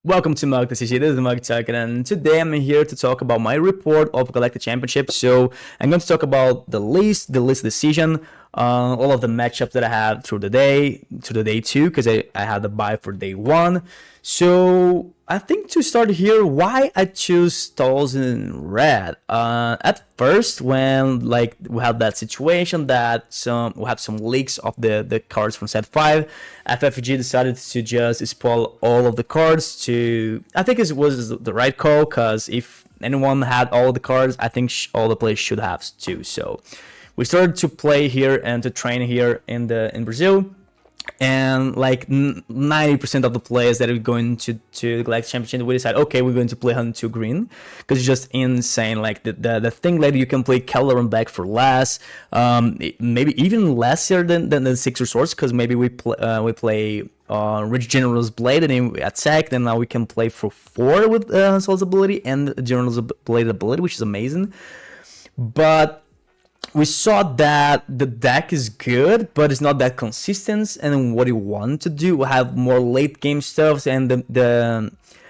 Welcome to Mug TCC. This is Mug Tucker, and today I'm here to talk about my report of Galactic Championship. So I'm going to talk about the list decision, all of the matchups that I had through the day, to the day 2, because I had the buy for day 1. So I think to start here, why I choose Talzin red. At first, when we have that situation that we have some leaks of the cards from set 5, FFG decided to just spoil all of the cards. I think it was the right call, because if anyone had all the cards, I think all the players should have too. So we started to play here and to train here in Brazil. And like 90% of the players that are going to the Galactic Championship, we decide, okay, we're going to play Hunt 2 green, because it's just insane. Like the thing that you can play Keller and back for less, maybe even lesser than the 6 resource, because maybe we play Rich General's Blade and then we attack. Then now we can play for 4 with Soul's ability and General's Blade ability, which is amazing. But we saw that the deck is good, but it's not that consistent. And what you want to do, we have more late game stuff. And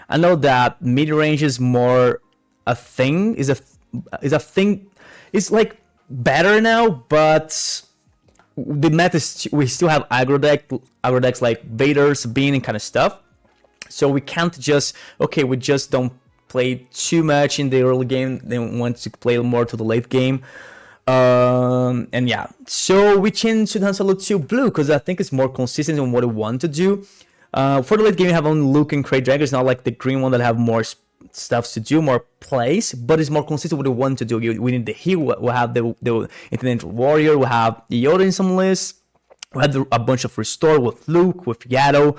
I know that mid range is more a thing. Is a thing. It's like better now, but the meta we still have aggro decks like Vader, Sabine, and kind of stuff. So we can't just we just don't play too much in the early game. Then want to play more to the late game. And yeah, so we changed to Han Solo 2 blue because I think it's more consistent in what we want to do. For the late game, you have only Luke and Crate Dragon. It's not like the green one that have more stuff to do, more plays, but it's more consistent with what we want to do. We need the heal. We have the Internet Warrior. We have Yoda in some lists. We had a bunch of Restore with Luke, with Yaddle.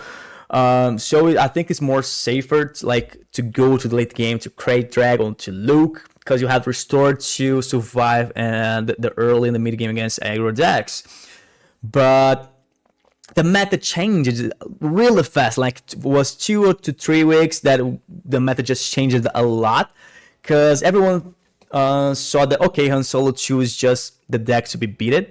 So I think it's more safer to go to the late game to Crate Dragon to Luke, because you have Restore to survive and the early and the mid game against aggro decks. But the meta changes really fast. Like it was 2 to 3 weeks that the meta just changed a lot, because everyone saw that Han Solo 2 is just the deck to be beaten,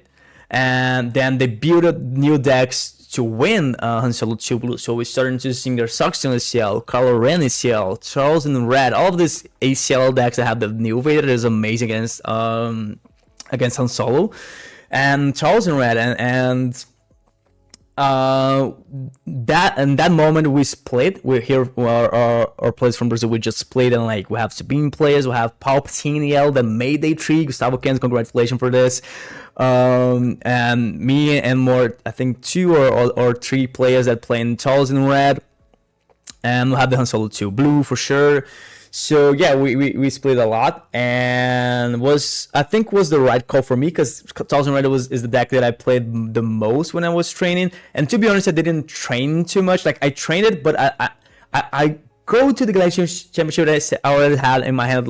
and then they built new decks to win Han Solo 2 blue. So we started to see their Saxon ACL, Kylo Ren ACL, Talzin red, all of these ACL decks that have the new Vader that is amazing against Han Solo, and Talzin red, and that moment we split. We're here, our players from Brazil, we just split, and we have Sabine players, we have Palpatine EL that made day 3. Gustavo Kens, congratulations for this. And me and more, I think 2 or 3 players that play in Talzin red, and we'll have the Han Solo 2 blue for sure. So yeah, we split a lot, and I think was the right call for me, because Talzin red is the deck that I played the most when I was training. And to be honest, I didn't train too much. I trained it, but I go to the Galactic Championship that I already had in my head,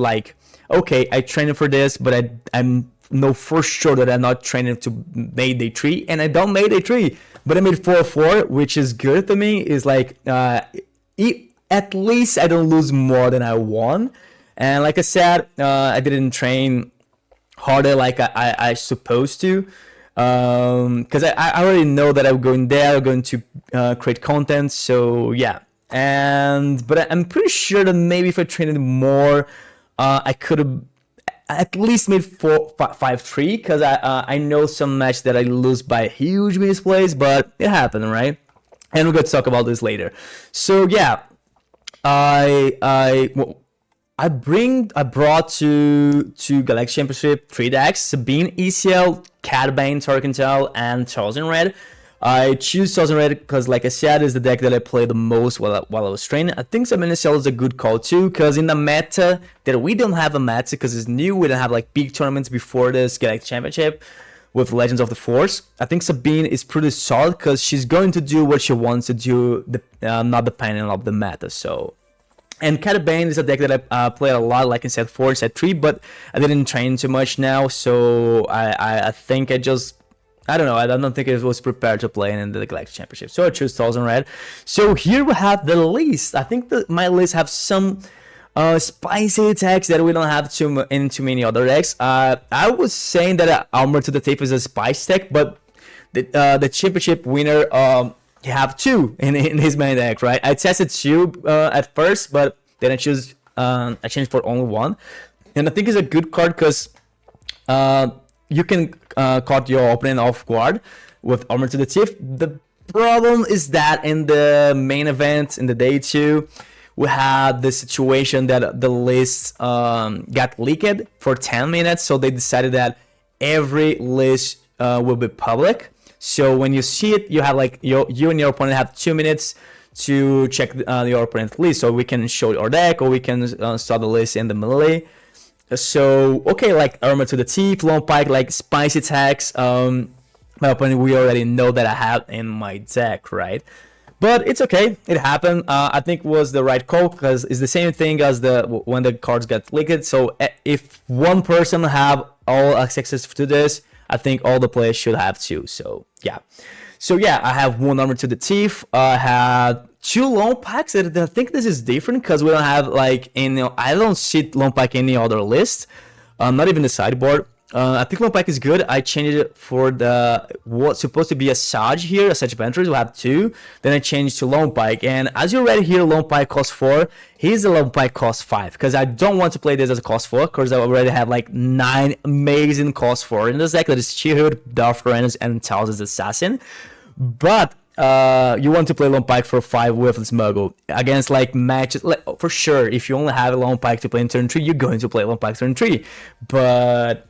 okay, I trained for this, but I'm know for sure that I'm not training to make day 3, and I don't make day 3, but I made 4-4, which is good to me. Is at least I don't lose more than I won. And like I said, I didn't train harder like I supposed to, because I already know that I'm going there, I'm going to create content. So yeah, but I'm pretty sure that maybe if I trained more, I could have at least made 5-3, because I know some match that I lose by huge misplays, but it happened, right? And we're going to talk about this later. So yeah, I brought to Galactic Championship 3 decks: Sabine ECL, Cad Bane, Tarkentel, and Talzin red. I choose Talzin red because, like I said, is the deck that I played the most while I was training. I think Sabine ECL is a good call too, because in the meta that we don't have a meta, because it's new, we don't have big tournaments before this Galactic Championship with Legends of the Force. I think Sabine is pretty solid, because she's going to do what she wants to do, not depending on the meta. So, and Cad Bane is a deck that I play a lot, like in set 4, set 3, but I didn't train too much now. So I think I don't know. I don't think it was prepared to play in the Galactic Championship. So I chose Talzin red. So here we have the list. I think my list have some spicy attacks that we don't have too many other decks. I was saying that Armor to the Tape is a spice deck, but the championship winner he have two in his main deck, right? I tested two at first, but then I changed for only one, and I think it's a good card because you can caught your opponent off guard with Armor to the Teeth. The problem is that in the main event in the day 2, we had the situation that the list got leaked for 10 minutes, so they decided that every list will be public. So when you see it, you have like you and your opponent have 2 minutes to check your opponent's list, so we can show your deck or we can start the list in the melee. So okay, like Armor to the Teeth, Long Pike, like spicy attacks. My opponent, we already know that I have in my deck, right? But it's okay, it happened. I think it was the right call because it's the same thing as when the cards get leaked. So if one person have all access to this, I think all the players should have too. So yeah, I have one Armor to the Teeth. I had two Long Pikes. I think this is different because we don't have like I don't see Long Pike in any other list, not even the sideboard. I think Long Pike is good. I changed it for what's supposed to be a Sage here, a Sage Adventurers. We have two. Then I changed to Long Pike. And as you read here, Long Pike costs 4. Here's the Long Pike cost 5. Because I don't want to play this as a cost 4. Because I already have like 9 amazing cost 4 in this deck. That is Chihud, Darth Tyrannus, and Talzin's Assassin. But you want to play Long Pike for 5 with Smuggle against like matches. Like, for sure, if you only have a Long Pike to play in turn 3, you're going to play Long Pike turn 3. But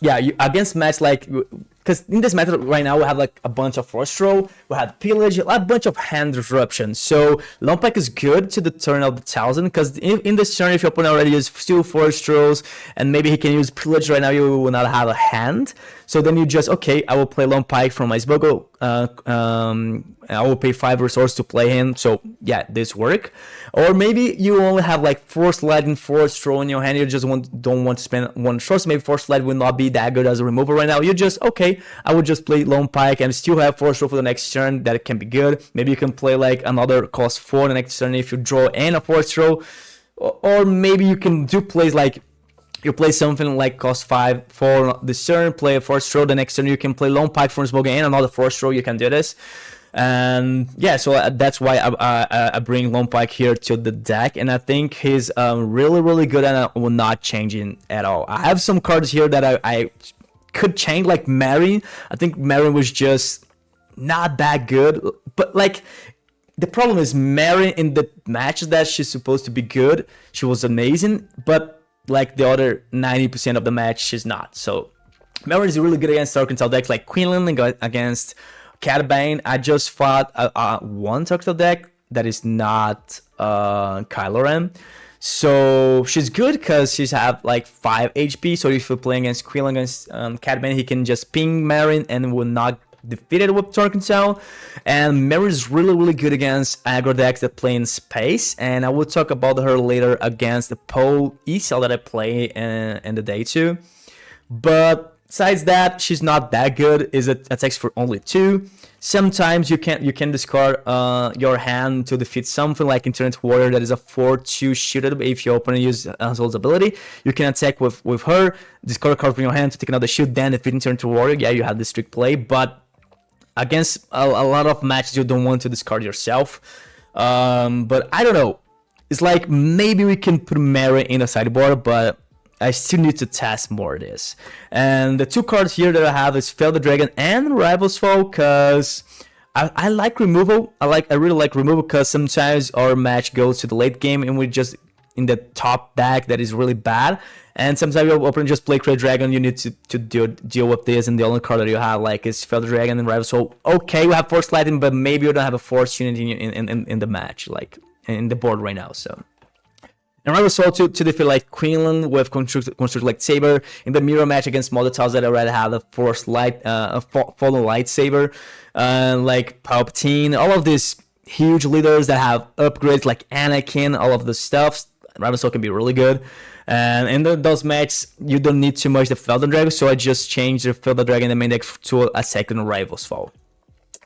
yeah, against match like, because in this method right now we have like a bunch of force throw, we have pillage, a bunch of hand disruption. So Long Pike is good to the turn of the Talzin, because in this turn, if your opponent already uses 2 force throws and maybe he can use pillage right now, you will not have a hand. So then you just, okay, I will play Long Pike from my Smuggle. I will pay 5 resources to play him. So yeah, this work. Or maybe you only have like Force Light and Force Throw in your hand. You just don't want to spend 1 resource. Maybe Force Light will not be that good as a removal right now. You just, okay, I would just play Long Pike and still have Force Throw for the next turn. That can be good. Maybe you can play like another cost 4 the next turn if you draw and a Force Throw. Or maybe you can do plays like, you play something like cost 5 for this turn, play a Force Throw. The next turn you can play Long Pike for Smoke and another Force Throw. You can do this. And yeah, so that's why I bring Long Pike here to the deck, and I think he's really good, and I will not change it at all. I have some cards here that I could change, like Marin. I think Marin was just not that good, but like the problem is Marin in the matches that she's supposed to be good, she was amazing, but like the other 90% of the match, she's not. So Marin is really good against Torquental decks like Quinlan against Cat Bane. I just fought one Torquental deck that is not Kylo Ren. So she's good because she's have like 5 HP. So if you're playing against Quinlan against Cat Bane, he can just ping Marin and will not defeat it with Torquental. And Marin is really good against aggro decks that play in space. And I will talk about her later against the Poe E-Cell that I play in the day too. But besides that, she's not that good. Is it attacks for only 2? Sometimes you can discard your hand to defeat something like Internet Warrior that is a 4/2 shielded. If your opponent uses Soul's ability, you can attack with her, discard a card from your hand to take another shield, then defeat Internet Warrior. Yeah, you have this trick play, but against a lot of matches you don't want to discard yourself. But I don't know. It's like maybe we can put Mary in the sideboard, but I still need to test more of this. And the 2 cards here that I have is Fail the Dragon and Rival's Fall, because I like removal. I really like removal because sometimes our match goes to the late game and we're just in the top deck that is really bad. And sometimes your opponent just play Great Dragon. You need to deal with this, and the only card that you have like is Fail the Dragon and Rival's Fall. Okay, we have Force Lightning, but maybe you don't have a Force unit in the match, like in the board right now. So. And Rival's Fall to defeat like Quinlan with Construct like Saber. In the mirror match against Mother Tiles that I already have a Force Light, Fallen Lightsaber, like Palpatine, all of these huge leaders that have upgrades like Anakin, all of the stuff. Rival's Fall can be really good. And in those matches, you don't need too much the Felden Dragon, so I just changed the Felden Dragon in the main deck to a second Rival's Fall.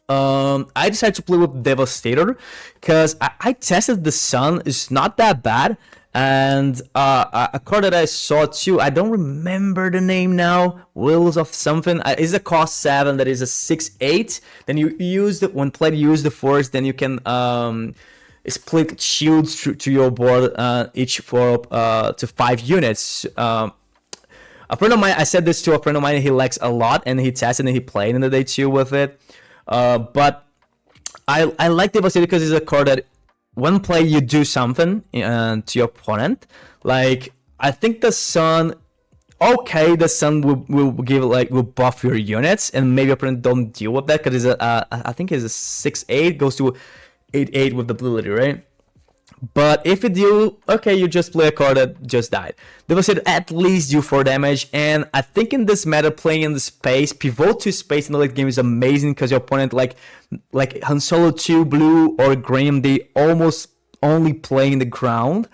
I decided to play with Devastator because I tested the Sun. It's not that bad. And a card that I saw too, I don't remember the name now, Wills of something, is a cost 7 that is a 6/8. Then you use the, when played, use the force, then you can split shields to your board, each for to 5 units. A friend of mine, I said this to a friend of mine, he likes a lot, and he tested and he played in the day too with it. But I like Devastator because it's a card that when play you do something to your opponent. Like, I think the Sun, okay, the Sun will give, like, will buff your units, and maybe opponent don't deal with that because it's a I think it's a 6/8, goes to 8/8 with the ability, right? But if you do, okay, you just play a card that just died. Devastator at least do 4 damage, and I think in this meta, playing in the space, pivot to space in the late game is amazing because your opponent, like Han Solo 2, blue, or green, they almost only play in the ground.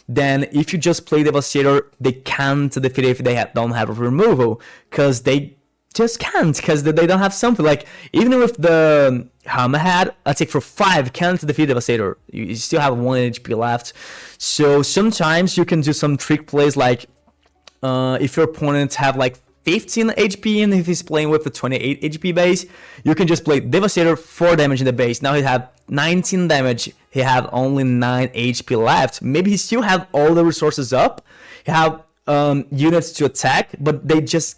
Then if you just play Devastator, they can't defeat it if they don't have a removal, because they just can't, because they don't have something. Like, even with the Hammerhead, let's say for 5, can't defeat Devastator. You still have 1 HP left. So sometimes you can do some trick plays, like if your opponent have like 15 HP and if he's playing with the 28 HP base, you can just play Devastator, 4 damage in the base. Now he have 19 damage. He have only 9 HP left. Maybe he still have all the resources up. He have units to attack, but they just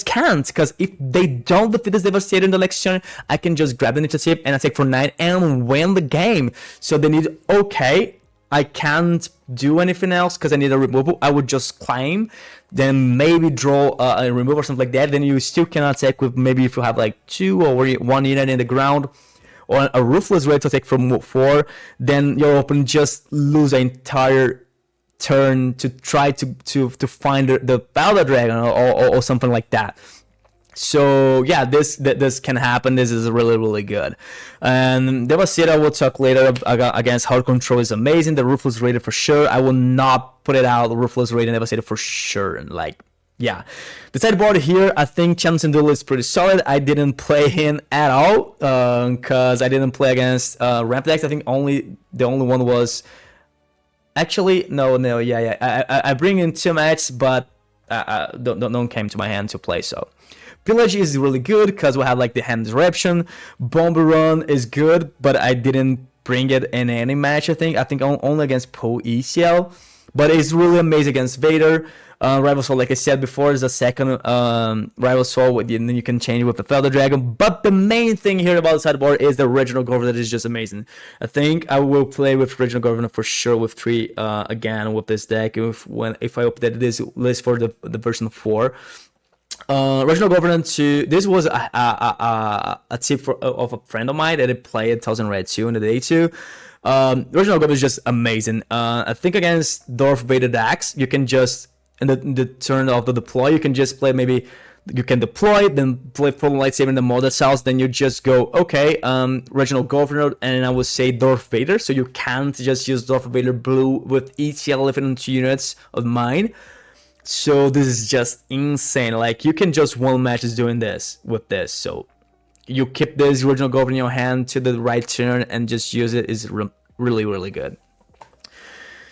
can't, because if they don't defeat this Devastator in the next turn, I can just grab the initiative and attack for 9 and win the game. So they need, okay, I can't do anything else because I need a removal. I would just climb, then maybe draw a removal or something like that. Then you still can attack with, maybe if you have like 2 or 1 unit in the ground, or a Ruthless Raid to attack from 4, then your opponent just lose the entire turn to try to find the Powder Dragon or something like that. So yeah, this can happen. This is really good. And Devastator, we'll talk later against Hard Control is amazing. The Ruthless Raider for sure. I will not put it out. The Ruthless Raider and Devastator for sure. Like, yeah. The sideboard here, I think Talzin is pretty solid. I didn't play him at all because I didn't play against ramp decks. I think the only one was, actually, no, yeah. I bring in 2 matches, but don't came to my hand to play. So Pillage is really good because we have like the hand disruption. Bomber Run is good, but I didn't bring it in any match. I think only against Poe ECL, but it's really amazing against Vader. Rival Soul, like I said before, is the second Rival Soul, and then you can change it with the Feather Dragon. But the main thing here about the sideboard is the Original Governor that is just amazing. I think I will play with Original Governor for sure with 3 again with this deck if I update this list for the version 4. Original Governor 2. This was a tip of a friend of mine that played Talzin Red 2 in the day 2. Original Governor is just amazing. I think against Darth Vader decks, you can just, in the turn of the deploy, you can just play, maybe you can deploy, then play full lightsaber in the mother cells, then you just go, okay, Original Governor, and I would say Darth Vader, so you can't just use Darth Vader blue with each elephant units of mine. So this is just insane. Like, you can just win matches doing this with this. So you keep this Original Governor in your hand to the right turn and just use it. Is really good.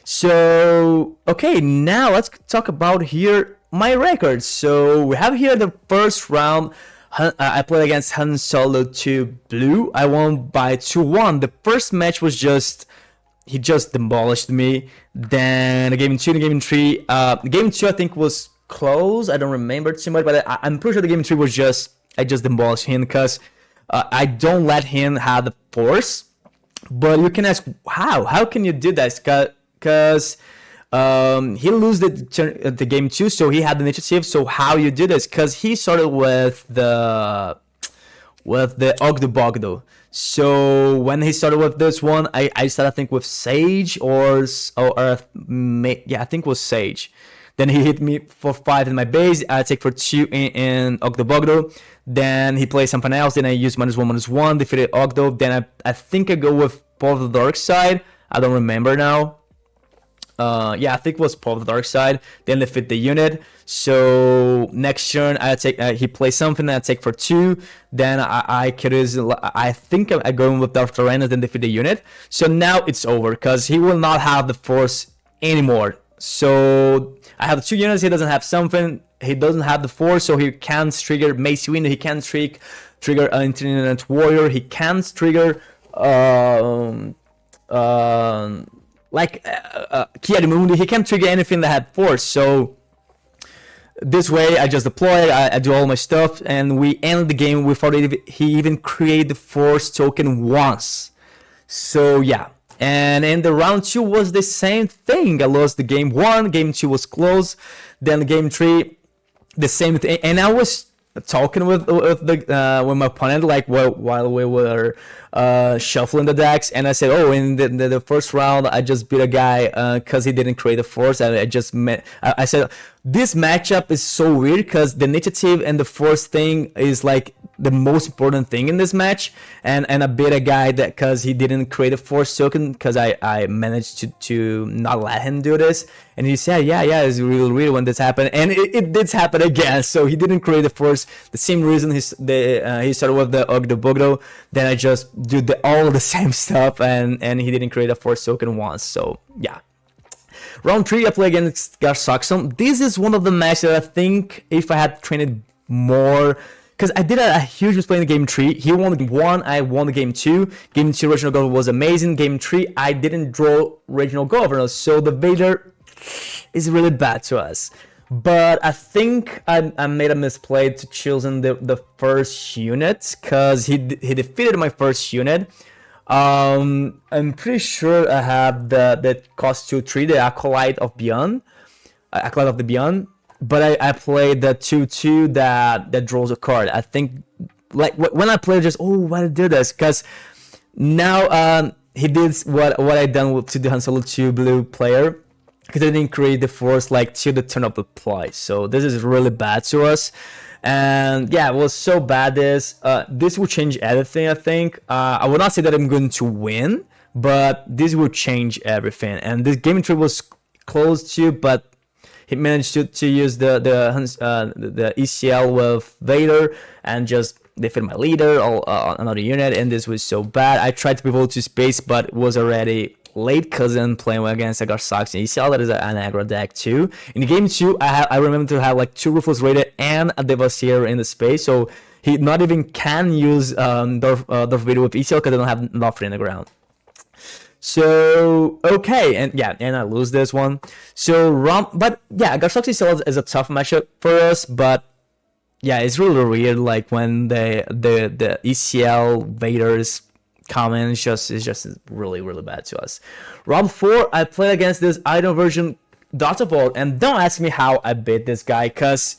So, okay, now let's talk about here my records. So we have here the first round. I played against Han Solo 2 blue. I won by 2-1. The first match was he just demolished me. Then game 2 and game 3. Game 2 I think was close. I don't remember too much, but I'm pretty sure the game 3 was I just demolished him because I don't let him have the force. But you can ask, how can you do that? Because he lose the game 2, so he had the initiative. So how you do this? Because he started with the Ogdo Bogdo. So when he started with this one, I started, I think, with Sage I think it was Sage. Then he hit me for 5 in my base. I take for 2 in Ogdo Bogdo. Then he plays something else. Then I use -1/-1, defeated Ogdo. Then I think I go with Path of the Dark Side. I don't remember now. Yeah, I think it was Path of the Dark Side. Then defeat the unit. So next turn I take he plays something, I take for 2. Then I think I go in with Darth Tyrannus, then defeat the unit. So now it's over because he will not have the force anymore. So I have 2 units. He doesn't have something. He doesn't have the force, so he can't trigger Mace Windu. He can't trigger Internet Warrior. He can't trigger Kiarimundi. He can't trigger anything that had force. So this way, I just deploy, I do all my stuff, and we end the game without he even create the force token once. So yeah, and in the round 2 was the same thing. I lost the game 1, game 2 was close, then game 3, the same thing. And I was talking with my opponent like while we were shuffling the decks, and I said, oh, in the first round I just beat a guy because he didn't create a force. I said this matchup is so weird because the initiative and the force thing is like the most important thing in this match, and I beat a guy that because he didn't create a force token, because I managed to not let him do this. And he said, yeah, it's really weird when this happened, and it did happen again. So he didn't create the force, the same reason he started with the Ogdo Bogdo. Then I just do all the same stuff, and he didn't create a force token once. So yeah. Round 3, I play against Garsaxon. This is one of the matches that I think if I had trained more, because I did a huge display in game 3. He won game 1, I won the game 2. Game 2, Regional Governor was amazing. Game 3, I didn't draw Regional Governor, so the Vader is really bad to us. But I think I made a misplay to choosing the first unit, because he defeated my first unit. I'm pretty sure I have the cost 2/3, the Acolyte of Beyond, Acolyte of the Beyond. But I played the 2/2 that draws a card. I think like when I played, just why did I do this? Because now he did what I done to the Han Solo 2 blue player, because I didn't create the force like till the turn of the play. So this is really bad to us. And yeah, it was so bad. This will change everything, I think. I would not say that I'm going to win, but this will change everything. And this game 3 was close too, but he managed to use the ECL with Vader and just defeat my leader, another unit, and this was so bad. I tried to pivot to space, but it was already late because I'm playing against a Garsaxon ECL that is an aggro deck too. In game 2, I remember to have like 2 Ruthless Raider and a Devastator in the space, so he not even can use Darth Vader with ECL because I don't have nothing in the ground. So okay, and I lose this one. So but yeah, Garsaxon ECL is a tough matchup for us, but yeah, it's really weird like when the ECL Vaders come in. It's just really bad to us. Round 4, I played against this item version Data Vault, and don't ask me how I beat this guy, cause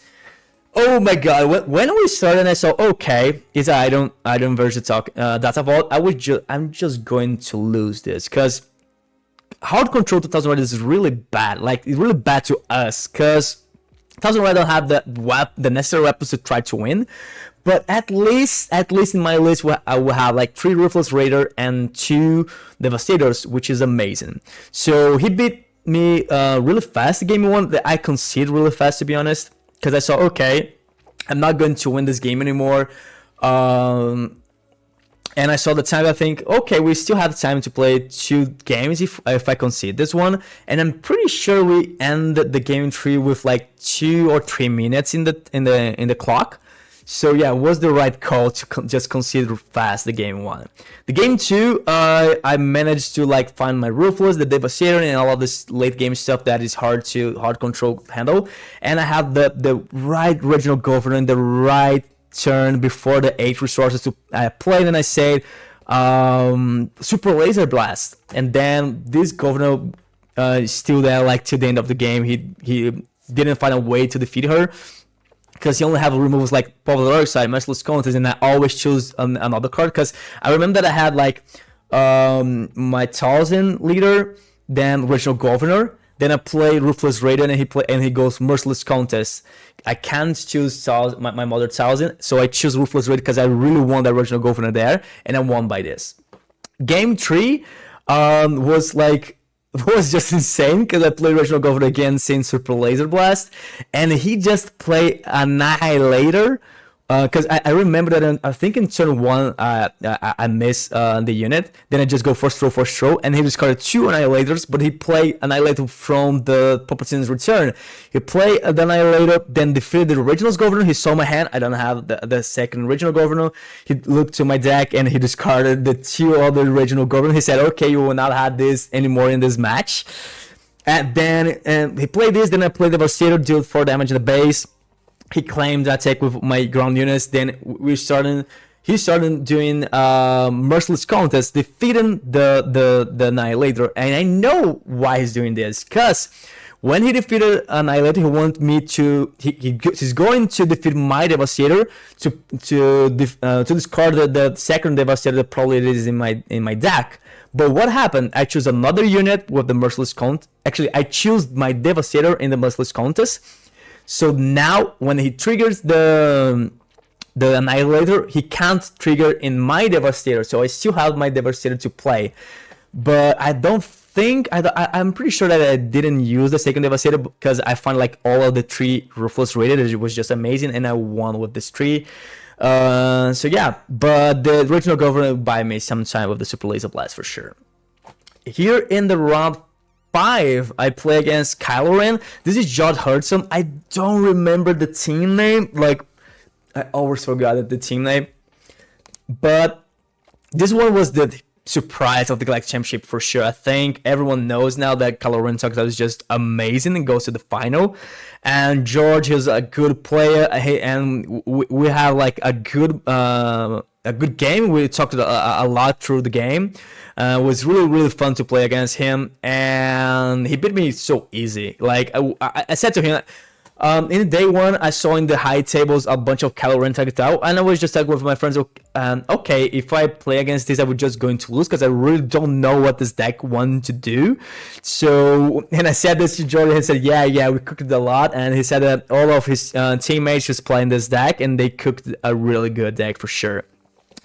oh my god, when we started and I saw okay, it's an item version Data Vault, I'm just going to lose this, cause hard control 2000 Red is really bad. Like it's really bad to us, cause 1000 Red don't have the necessary weapons to try to win. But at least in my list, I will have like 3 Ruthless Raider and 2 Devastators, which is amazing. So he beat me really fast. Game 1 that I conceded really fast, to be honest, because I saw okay, I'm not going to win this game anymore. And I saw the time. I think okay, we still have time to play 2 games if I concede this one. And I'm pretty sure we ended the game 3 with like 2 or 3 minutes in the clock. So yeah, it was the right call to just concede fast the game 1. The game 2, I managed to like find my Ruthless, the Devastator, and all of this late game stuff that is hard control handle. And I have the right Regional Governor in the right turn before the 8 resources to play. And I said Super Laser Blast, and then this Governor is still there like till the end of the game. He didn't find a way to defeat her, because he only have removals like Power of the Dark Side, Merciless Contest, and I always choose another card, because I remember that I had like my Talzin leader, then Regional Governor, then I play Ruthless Raider, and he goes Merciless Contest. I can't choose my mother Talzin, so I choose Ruthless Raider because I really want that Regional Governor there, and I won by this. Game 3 was just insane, because I played Regional Governor again, saying Super Laser Blast, and he just played Annihilator Because I remember that I think in turn one I missed the unit. Then I just go first throw, and he discarded 2 Annihilators, but he played Annihilator from the Palpatine's return. He played the Annihilator, then defeated the Original's Governor. He saw my hand. I don't have the second Original Governor. He looked to my deck and he discarded the 2 other Original Governor. He said, okay, you will not have this anymore in this match. And then he played this, then I played Devastator, deal 4 damage in the base. He claimed attack with my ground units. Then he started doing merciless contest, defeating the Annihilator. And I know why he's doing this, because when he defeated Annihilator, he wanted me to he's going to defeat my Devastator to discard the second Devastator that probably is in my deck. But what happened? I chose another unit with the merciless contest. Actually, I chose my Devastator in the merciless contest. So now when he triggers the Annihilator, he can't trigger in my Devastator. So I still have my Devastator to play. But I don't think, I'm pretty sure that I didn't use the second Devastator because I found like all of the 3 Ruthless rated. It was just amazing and I won with this 3. So yeah, but the Original Governor buy me some time with the Super Laser Blast for sure. Here in the round 5, I play against Kylo Ren. This is Jod Hudson. I don't remember the team name. Like, I always forgot the team name. But this one was the surprise of the Galactic Championship for sure. I think everyone knows now that Kylo Ren is just amazing and goes to the final. And George is a good player, and we have like a good game. We talked a lot through the game. It was really fun to play against him, and he beat me so easy. Like I said to him, in day 1, I saw in the high tables a bunch of Kylo Ren target out, and I was just like with my friends, okay, if I play against this, I would just going to lose because I really don't know what this deck wanted to do. So, and I said this to Jordan, he said, yeah, we cooked it a lot, and he said that all of his teammates just playing this deck, and they cooked a really good deck for sure.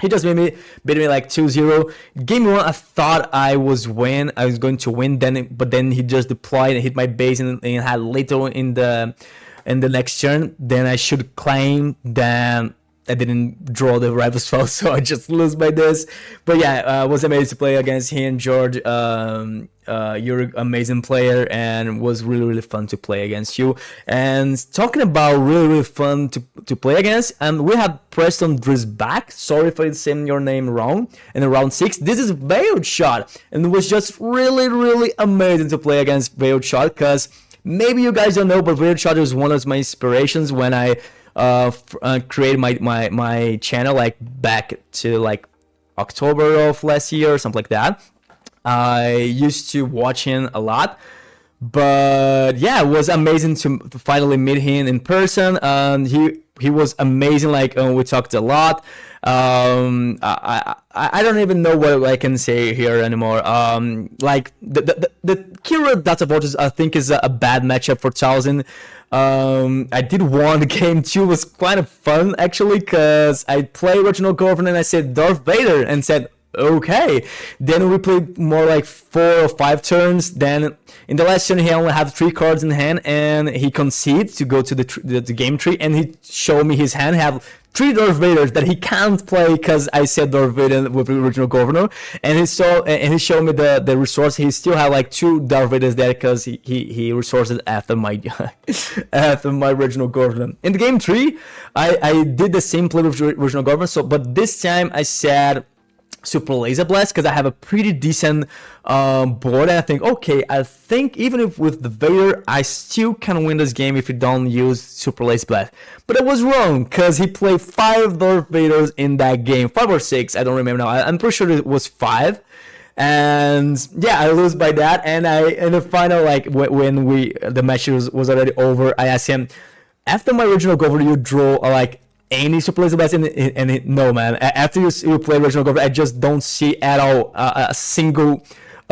He just beat me like 2-0. Game 1, I thought I was going to win. But then he just deployed and hit my base and had later in the next turn. Then I should claim. Then I didn't draw the rival spell, so I just lose by this. But yeah, it was amazing to play against him, George. You're an amazing player, and it was really fun to play against you. And talking about really fun to play against, and we have Preston Drisback. Sorry if I'm saying your name wrong. In the round 6, this is Veiled Shot, and it was just really amazing to play against Veiled Shot, because maybe you guys don't know, but Veiled Shot was one of my inspirations when I created my channel like back to like October of last year or something like that. I used to watch him a lot, but yeah, it was amazing to finally meet him in person. He was amazing. Like we talked a lot. I don't even know what I can say here anymore. Like the Kira Data Vortex, I think is a bad matchup for Talzin. I did won game 2, was quite of fun actually, because I played Original Governor and I said Darth Vader and said okay. Then we played more like 4 or 5 turns. Then in the last turn he only had 3 cards in hand, and he conceded to go to the game tree, and he showed me his hand have 3 Darth Vaders that he can't play because I said Darth Vader with the Original Governor, and he showed me the resource. He still had like 2 Darth Vaders there because he resourced after my after my Original Governor. In the game 3, I did the same play with Original Governor. So, but this time I said Super Laser Blast because I have a pretty decent board, and I think, okay, I think even if with the Vader, I still can win this game if you don't use Super Laser Blast. But I was wrong, because he played 5 Darth Vaders in that game, 5 or 6, I don't remember now. I'm pretty sure it was 5. And yeah, I lose by that. And in the final, like when the match was already over, I asked him, after my Original Governor, you draw like any Super Laser Blast, and no, man. After you play Original Governor, I just don't see at all a single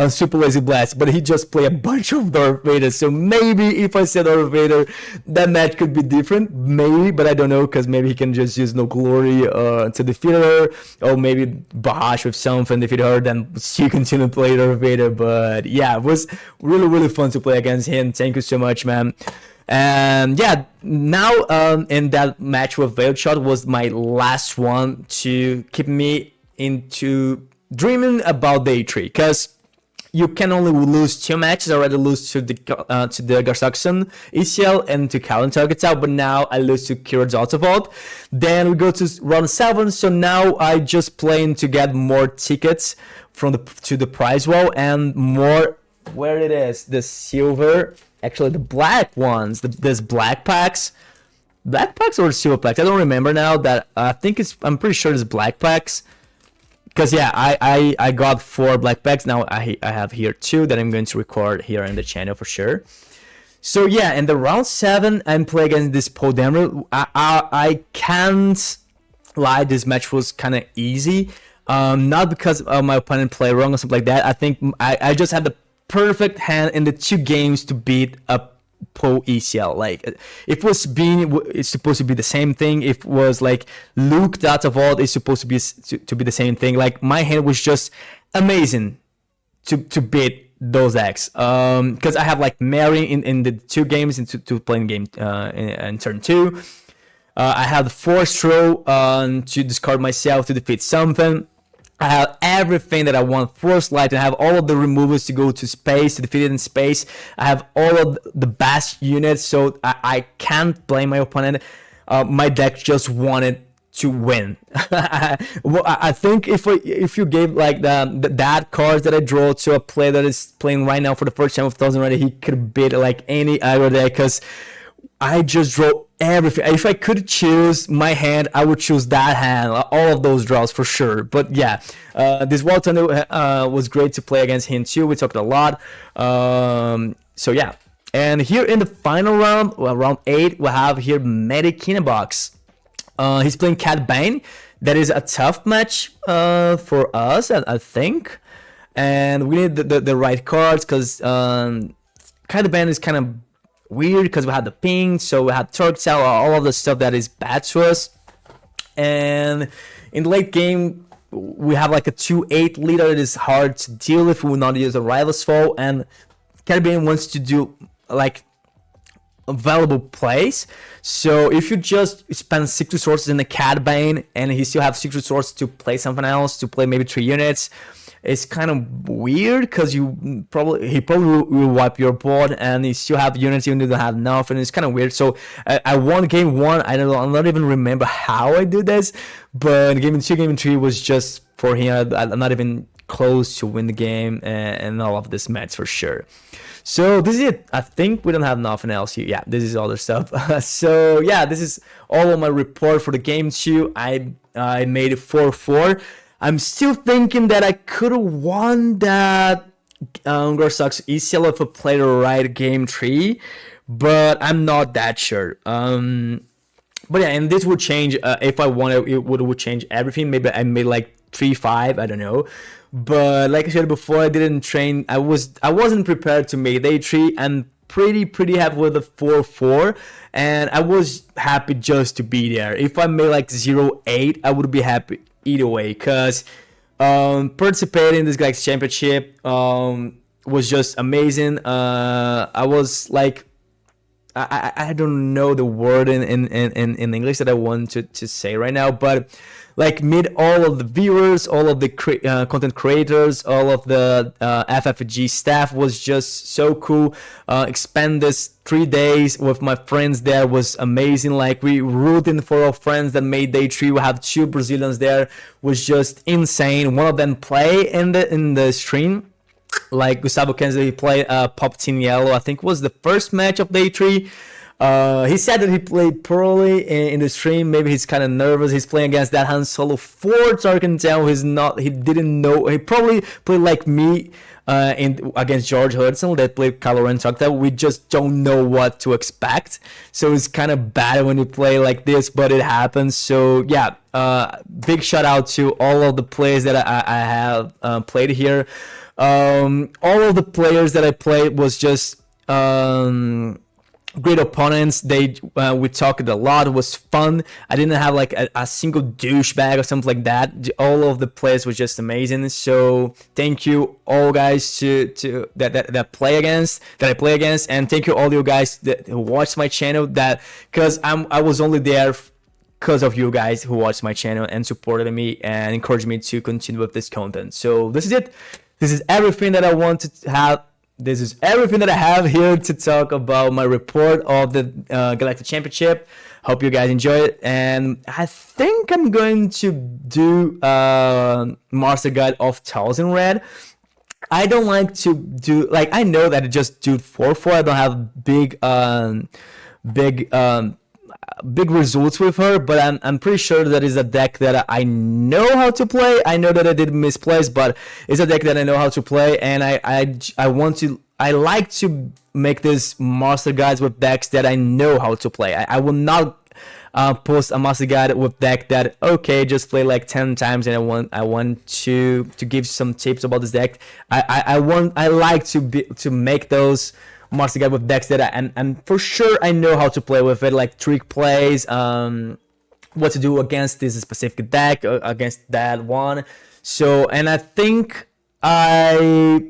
Super Laser Blast. But he just play a bunch of Darth Vader. So maybe if I said Darth Vader, that match could be different. Maybe, but I don't know, because maybe he can just use No Glory to defeat her, or maybe Bahash with something defeat her, then she continue to play Darth Vader. But yeah, it was really fun to play against him. Thank you so much, man. And yeah, now in that match with Veiled Shot was my last one to keep me into dreaming about day three, because you can only lose two matches. I already lose to the Garsaxon ECL and to Callan Targetau, but now I lose to Kira Zotavold. Then we go to round 7, so now I just plan to get more tickets from the prize wall and more, where it is, the silver, actually the black ones, there's black packs or silver packs, I don't remember now. That I think I'm pretty sure it's black packs. Because yeah, I got 4 black packs. Now I have here 2 that I'm going to record here in the channel for sure. So yeah, in the round 7, I'm playing against this Podemra. I can't lie, this match was kind of easy. Not because my opponent played wrong or something like that. I think I just had the perfect hand in the 2 games to beat a Pro ECL. Like, if it's supposed to be the same thing. If it was like Luke Data Vault, it's supposed to be the same thing. Like, my hand was just amazing to beat those decks. Because I have like Mary in the 2 games into playing game in turn 2. I have the Force Throw to discard myself to defeat something. I have everything that I want. Force Light, and I have all of the removals to go to space, to defeat it in space. I have all of the best units, so I can't blame my opponent. My deck just wanted to win. Well, I think if you gave like that cards that I draw to a player that is playing right now for the first time with Talzin already, he could beat like any aggro deck, because I just draw everything. If I could choose my hand, I would choose that hand, all of those draws for sure. But yeah, this Walton was great to play against him too. We talked a lot. So yeah, and here in the final round, well, round 8, we have here Medikinabox. He's playing Cat Bane. That is a tough match for us, I think. And we need the right cards, because Cat Bane is kind of weird, because we had the ping, so we had Turkcell, all of the stuff that is bad to us. And in the late game, we have like a 2-8 leader that is hard to deal with. We will not use a Rival's Fall, and Caribbean wants to do like valuable plays. So if you just spend 6 resources in the Cat Bane and he still have 6 resources to play something else, to play maybe 3 units, it's kind of weird, because he probably will wipe your board, and you still have units, you don't have enough, and it's kind of weird. So I won game 1. I don't even remember how I did this, but game 2, game 3 was just for him. I'm not even close to win the game, and all of this match for sure. So this is it. I think we don't have nothing else here. Yeah, this is other stuff. So yeah, this is all of my report for the game 2. I made it 4-4. I'm still thinking that I could have won that Gorsuck's ECL if I played the right game 3, but I'm not that sure. But yeah, and this would change if I won it. It would change everything. Maybe I made like 3-5. I don't know. But like I said before, I didn't train. I wasn't prepared to make day 3. I'm pretty happy with the 4-4, and I was happy just to be there. If I made like 0-8, I would be happy either way, because participating in this Galactic Championship was just amazing. I was like, I don't know the word in English that I want to say right now, but like meet all of the viewers, all of the content creators, all of the FFG staff was just so cool. Spend this 3 days with my friends there was amazing. Like, we rooting for our friends that made day 3. We have 2 Brazilians there, was just insane. One of them play in the stream. Like Gustavo Kenzo, he played Pop Team Yellow. I think was the first match of day 3. He said that he played poorly in the stream. Maybe he's kind of nervous. He's playing against that Han Solo 4 Tarkentel. He didn't know. He probably played like me against George Hudson that played Kylo Ren Tarkentel. We just don't know what to expect. So it's kind of bad when you play like this, but it happens. So yeah, big shout out to all of the players that I have played here. All of the players that I played was just great opponents. We talked a lot. It was fun. I didn't have like a single douchebag or something like that. All of the players were just amazing. So thank you all guys that I play against, and thank you all you guys that who watched my channel. That because I was only there because of you guys who watched my channel and supported me and encouraged me to continue with this content. So this is it. This is everything that I want to have. This is everything that I have here to talk about my report of the Galactic Championship. Hope you guys enjoy it. And I think I'm going to do Master Guide of Talzin Red. I don't like to do, like, I know that I just do 4-4. I don't have big results with her, but I'm pretty sure that is a deck that I know how to play. I know that I did misplace, but it's a deck that I know how to play, and I like to make this master guides with decks that I know how to play. I will not post a master guide with deck that okay just play like 10 times, and I want to give some tips about this deck. I like to make those master guide with decks that and for sure I know how to play with it, like trick plays, what to do against this specific deck, against that one. So, and I think I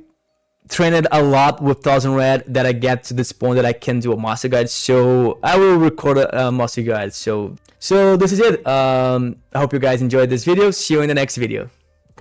trained a lot with Talzin Red that I get to this point that I can do a master guide. So I will record a master guide. So this is it. I hope you guys enjoyed this video. See you in the next video.